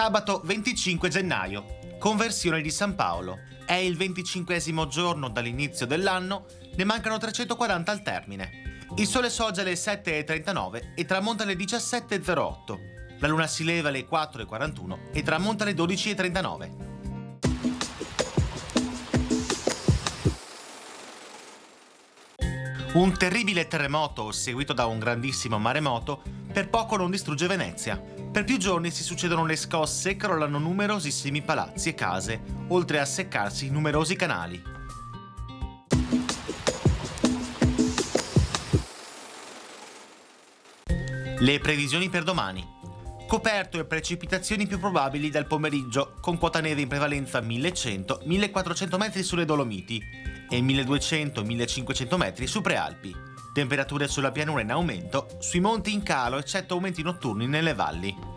Sabato 25 gennaio, conversione di San Paolo. È il 25esimo giorno dall'inizio dell'anno, ne mancano 340 al termine. Il sole sorge alle 7:39 e tramonta alle 17:08. La luna si leva alle 4:41 e tramonta alle 12:39. Un terribile terremoto seguito da un grandissimo maremoto per poco non distrugge Venezia. Per più giorni si succedono le scosse e crollano numerosissimi palazzi e case, oltre a seccarsi numerosi canali. Le previsioni per domani. Coperto e precipitazioni più probabili dal pomeriggio, con quota neve in prevalenza 1100-1400 metri sulle Dolomiti e 1200-1500 metri su Prealpi. Temperature sulla pianura in aumento, sui monti in calo eccetto aumenti notturni nelle valli.